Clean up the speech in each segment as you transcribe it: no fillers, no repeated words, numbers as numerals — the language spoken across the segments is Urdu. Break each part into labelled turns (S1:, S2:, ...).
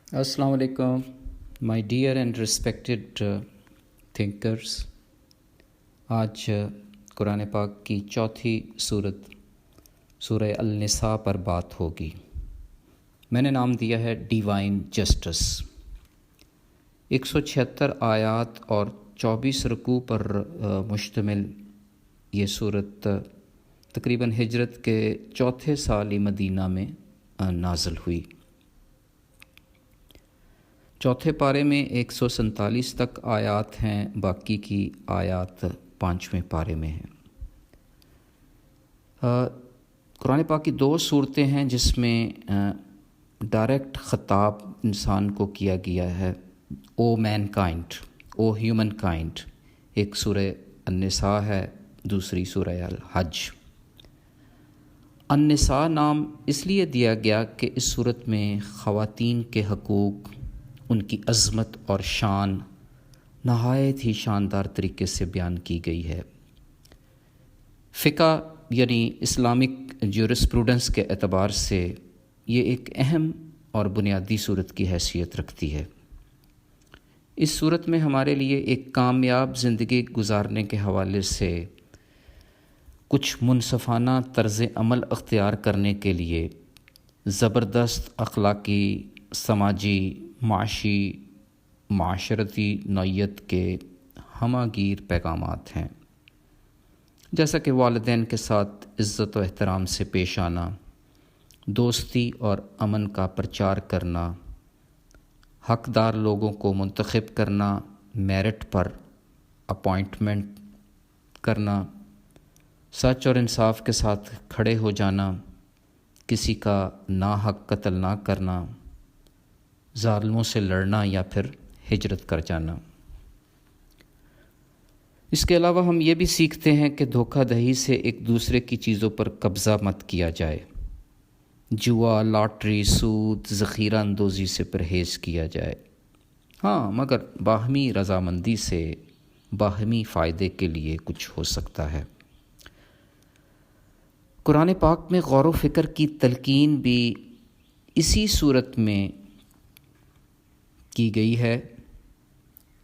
S1: السلام علیکم my dear and respected thinkers. آج قرآن پاک کی چوتھی صورت سورہ النساء پر بات ہوگی. میں نے نام دیا ہے ڈیوائن جسٹس. 176 آیات اور 24 رکوع پر مشتمل یہ صورت تقریباً ہجرت کے چوتھے سال مدینہ میں نازل ہوئی. چوتھے پارے میں 147 تک آیات ہیں، باقی کی آیات 5ویں پارے میں ہیں. قرآن پاک کی 2 صورتیں ہیں جس میں ڈائریکٹ خطاب انسان کو کیا گیا ہے. او مین کائنڈ، او ہیومن کائنڈ. ایک سورہ النساء ہے، دوسری سورہ الحج. النساء نام اس لیے دیا گیا کہ اس صورت میں خواتین کے حقوق، ان کی عظمت اور شان نہایت ہی شاندار طریقے سے بیان کی گئی ہے. فقہ یعنی اسلامک جورسپروڈنس کے اعتبار سے یہ ایک اہم اور بنیادی صورت کی حیثیت رکھتی ہے. اس صورت میں ہمارے لیے ایک کامیاب زندگی گزارنے کے حوالے سے کچھ منصفانہ طرز عمل اختیار کرنے کے لیے زبردست اخلاقی، سماجی، معاشی، معاشرتی نوعیت کے ہمہ گیر پیغامات ہیں، جیسا کہ والدین کے ساتھ عزت و احترام سے پیش آنا، دوستی اور امن کا پرچار کرنا، حقدار لوگوں کو منتخب کرنا، میرٹ پر اپوائنٹمنٹ کرنا، سچ اور انصاف کے ساتھ کھڑے ہو جانا، کسی کا ناحق قتل نہ کرنا، ظالموں سے لڑنا یا پھر ہجرت کر جانا. اس کے علاوہ ہم یہ بھی سیکھتے ہیں کہ دھوکہ دہی سے ایک دوسرے کی چیزوں پر قبضہ مت کیا جائے. جوا، لاٹری، سود، ذخیرہ اندوزی سے پرہیز کیا جائے، ہاں مگر باہمی رضامندی سے، باہمی فائدے کے لیے کچھ ہو سکتا ہے. قرآن پاک میں غور و فکر کی تلقین بھی اسی صورت میں کی گئی ہے.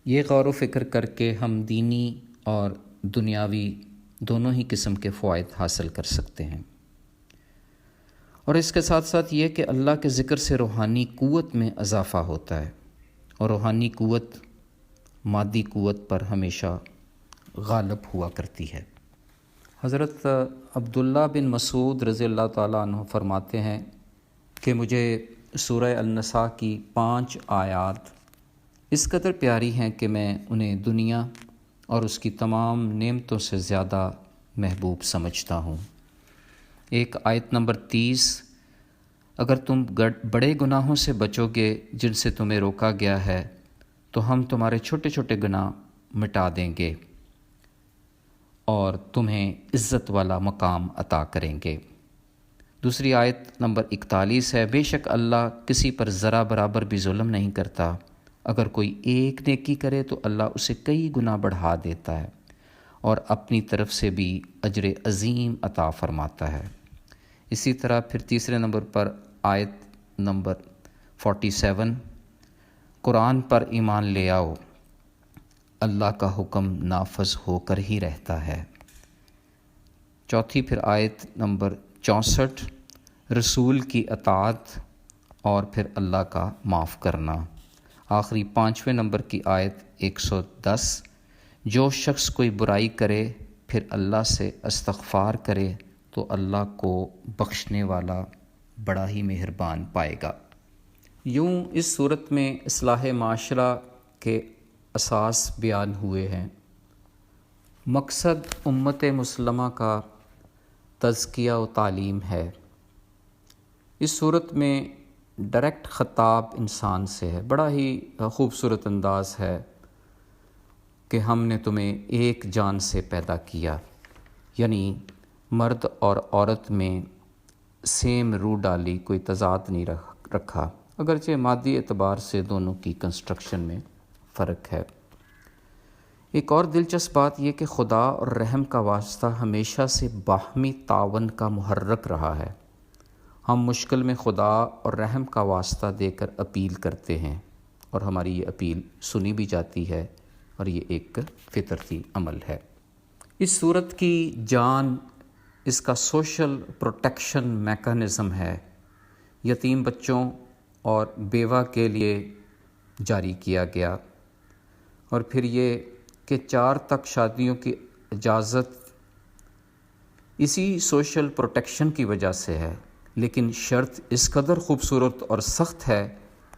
S1: یہ غور و فکر کر کے ہم دینی اور دنیاوی دونوں ہی قسم کے فوائد حاصل کر سکتے ہیں. اور اس کے ساتھ ساتھ یہ کہ اللہ کے ذکر سے روحانی قوت میں اضافہ ہوتا ہے، اور روحانی قوت مادی قوت پر ہمیشہ غالب ہوا کرتی ہے. حضرت عبداللہ بن مسعود رضی اللہ تعالیٰ عنہ فرماتے ہیں کہ مجھے سورہ النساء کی 5 آیات اس قدر پیاری ہیں کہ میں انہیں دنیا اور اس کی تمام نعمتوں سے زیادہ محبوب سمجھتا ہوں. ایک آیت نمبر 30، اگر تم بڑے گناہوں سے بچو گے جن سے تمہیں روکا گیا ہے تو ہم تمہارے چھوٹے چھوٹے گناہ مٹا دیں گے اور تمہیں عزت والا مقام عطا کریں گے. دوسری آیت نمبر 41 ہے، بے شک اللہ کسی پر ذرا برابر بھی ظلم نہیں کرتا. اگر کوئی ایک نیکی کرے تو اللہ اسے کئی گنا بڑھا دیتا ہے اور اپنی طرف سے بھی اجر عظیم عطا فرماتا ہے. اسی طرح پھر تیسرے نمبر پر آیت نمبر 47، قرآن پر ایمان لے آؤ، اللہ کا حکم نافذ ہو کر ہی رہتا ہے. چوتھی پھر آیت نمبر 64، رسول کی اطاعت اور پھر اللہ کا معاف کرنا. آخری 5ویں نمبر کی آیت 110، جو شخص کوئی برائی کرے پھر اللہ سے استغفار کرے تو اللہ کو بخشنے والا بڑا ہی مہربان پائے گا. یوں اس صورت میں اصلاح معاشرہ کے اساس بیان ہوئے ہیں. مقصد امت مسلمہ کا تزکیہ و تعلیم ہے. اس صورت میں ڈائریکٹ خطاب انسان سے ہے. بڑا ہی خوبصورت انداز ہے کہ ہم نے تمہیں ایک جان سے پیدا کیا، یعنی مرد اور عورت میں سیم روح ڈالی، کوئی تضاد نہیں رکھا، اگرچہ مادی اعتبار سے دونوں کی کنسٹرکشن میں فرق ہے. ایک اور دلچسپ بات یہ کہ خدا اور رحم کا واسطہ ہمیشہ سے باہمی تعاون کا محرک رہا ہے. ہم مشکل میں خدا اور رحم کا واسطہ دے کر اپیل کرتے ہیں اور ہماری یہ اپیل سنی بھی جاتی ہے، اور یہ ایک فطرتی عمل ہے۔ اس صورت کی جان اس کا سوشل پروٹیکشن میکانزم ہے، یتیم بچوں اور بیوہ کے لیے جاری کیا گیا، اور پھر یہ کہ 4 تک شادیوں کی اجازت اسی سوشل پروٹیکشن کی وجہ سے ہے، لیکن شرط اس قدر خوبصورت اور سخت ہے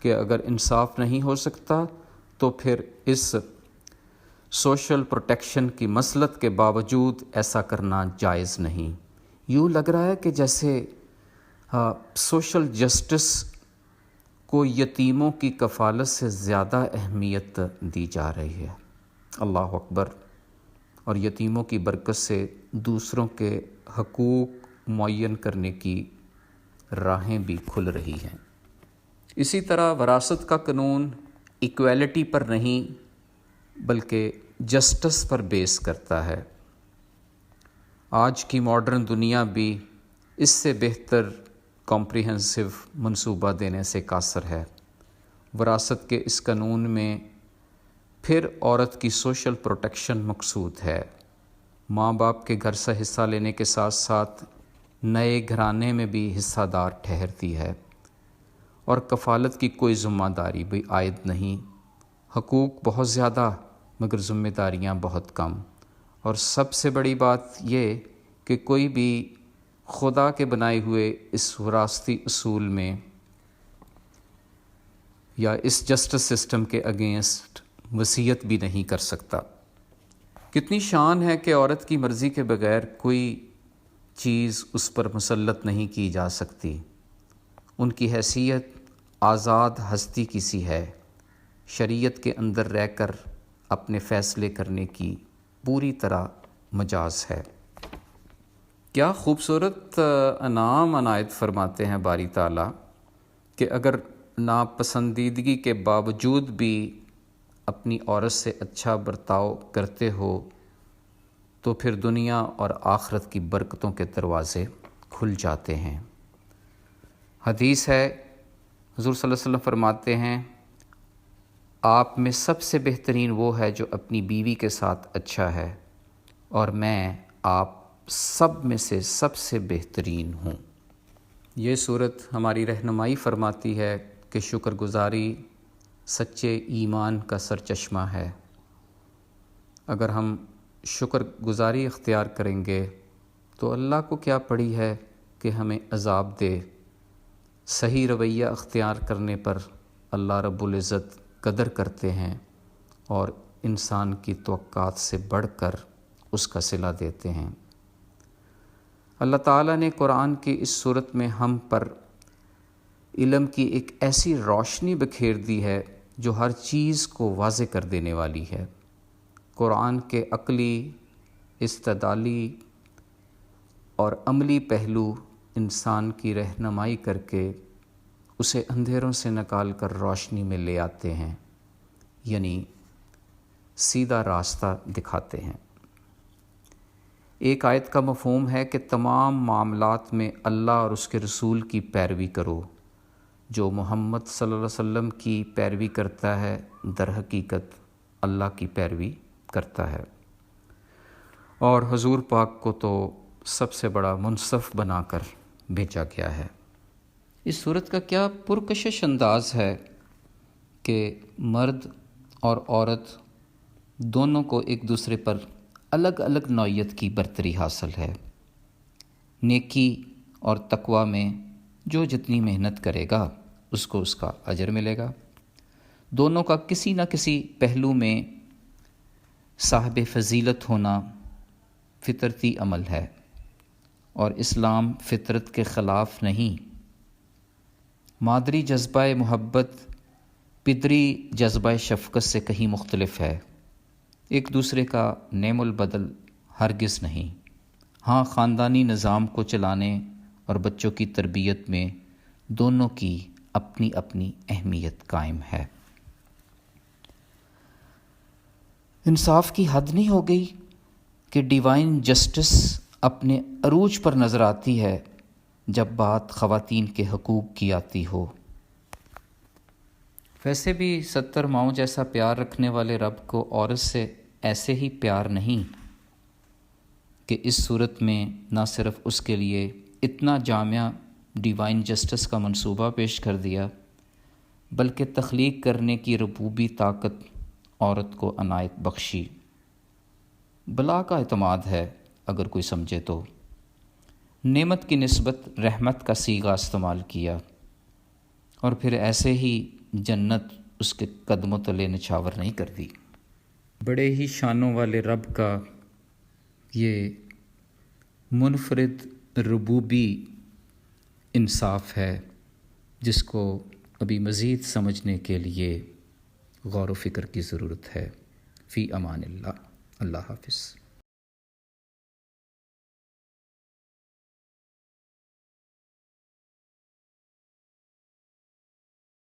S1: کہ اگر انصاف نہیں ہو سکتا تو پھر اس سوشل پروٹیکشن کی مصلحت کے باوجود ایسا کرنا جائز نہیں۔ یوں لگ رہا ہے کہ جیسے سوشل جسٹس کو یتیموں کی کفالت سے زیادہ اہمیت دی جا رہی ہے۔ اللہ اکبر۔ اور یتیموں کی برکت سے دوسروں کے حقوق معین کرنے کی راہیں بھی کھل رہی ہیں۔ اسی طرح وراثت کا قانون ایکویلٹی پر نہیں بلکہ جسٹس پر بیس کرتا ہے۔ آج کی ماڈرن دنیا بھی اس سے بہتر کمپریہنسو منصوبہ دینے سے قاصر ہے۔ وراثت کے اس قانون میں پھر عورت کی سوشل پروٹیکشن مقصود ہے۔ ماں باپ کے گھر سے حصہ لینے کے ساتھ ساتھ نئے گھرانے میں بھی حصہ دار ٹھہرتی ہے، اور کفالت کی کوئی ذمہ داری بھی عائد نہیں۔ حقوق بہت زیادہ مگر ذمہ داریاں بہت کم، اور سب سے بڑی بات یہ کہ کوئی بھی خدا کے بنائے ہوئے اس وراثتی اصول میں یا اس جسٹس سسٹم کے اگینسٹ وصیت بھی نہیں کر سکتا۔ کتنی شان ہے کہ عورت کی مرضی کے بغیر کوئی چیز اس پر مسلط نہیں کی جا سکتی۔ ان کی حیثیت آزاد ہستی کی سی ہے، شریعت کے اندر رہ کر اپنے فیصلے کرنے کی پوری طرح مجاز ہے۔ کیا خوبصورت انعام عنایت فرماتے ہیں باری تعالیٰ کہ اگر ناپسندیدگی کے باوجود بھی اپنی عورت سے اچھا برتاؤ کرتے ہو تو پھر دنیا اور آخرت کی برکتوں کے دروازے کھل جاتے ہیں۔ حدیث ہے، حضور صلی اللہ علیہ وسلم فرماتے ہیں، آپ میں سب سے بہترین وہ ہے جو اپنی بیوی کے ساتھ اچھا ہے، اور میں آپ سب میں سے سب سے بہترین ہوں۔ یہ صورت ہماری رہنمائی فرماتی ہے کہ شکر گزاری سچے ایمان کا سرچشمہ ہے۔ اگر ہم شکر گزاری اختیار کریں گے تو اللہ کو کیا پڑی ہے کہ ہمیں عذاب دے۔ صحیح رویہ اختیار کرنے پر اللہ رب العزت قدر کرتے ہیں اور انسان کی توقعات سے بڑھ کر اس کا صلہ دیتے ہیں۔ اللہ تعالیٰ نے قرآن کی اس صورت میں ہم پر علم کی ایک ایسی روشنی بکھیر دی ہے جو ہر چیز کو واضح کر دینے والی ہے۔ قرآن کے عقلی، استدلالی اور عملی پہلو انسان کی رہنمائی کر کے اسے اندھیروں سے نکال کر روشنی میں لے آتے ہیں، یعنی سیدھا راستہ دکھاتے ہیں۔ ایک آیت کا مفہوم ہے کہ تمام معاملات میں اللہ اور اس کے رسول کی پیروی کرو۔ جو محمد صلی اللہ علیہ وسلم کی پیروی کرتا ہے در حقیقت اللہ کی پیروی کرتا ہے، اور حضور پاک کو تو سب سے بڑا منصف بنا کر بھیجا گیا ہے۔ اس صورت کا کیا پرکشش انداز ہے کہ مرد اور عورت دونوں کو ایک دوسرے پر الگ الگ نوعیت کی برتری حاصل ہے۔ نیکی اور تقوی میں جو جتنی محنت کرے گا اس کو اس کا اجر ملے گا۔ دونوں کا کسی نہ کسی پہلو میں صاحب فضیلت ہونا فطرتی عمل ہے، اور اسلام فطرت کے خلاف نہیں۔ مادری جذبہ محبت پدری جذبہ شفقت سے کہیں مختلف ہے، ایک دوسرے کا نعم البدل ہرگز نہیں۔ ہاں، خاندانی نظام کو چلانے اور بچوں کی تربیت میں دونوں کی اپنی اپنی اہمیت قائم ہے۔ انصاف کی حد نہیں ہو گئی کہ ڈیوائن جسٹس اپنے عروج پر نظر آتی ہے جب بات خواتین کے حقوق کی آتی ہو۔ ویسے بھی 70 ماؤں جیسا پیار رکھنے والے رب کو عورت سے ایسے ہی پیار نہیں کہ اس صورت میں نہ صرف اس کے لیے اتنا جامع ڈیوائن جسٹس کا منصوبہ پیش کر دیا، بلکہ تخلیق کرنے کی ربوبی طاقت عورت کو عنایت بخشی۔ بلا کا اعتماد ہے اگر کوئی سمجھے تو، نعمت کی نسبت رحمت کا صیغہ استعمال کیا، اور پھر ایسے ہی جنت اس کے قدموں تلے نچھاور نہیں کر دی۔ بڑے ہی شانوں والے رب کا یہ منفرد ربوبی انصاف ہے، جس کو ابھی مزید سمجھنے کے لیے غور و فکر کی ضرورت ہے۔ فی امان اللہ، اللہ حافظ۔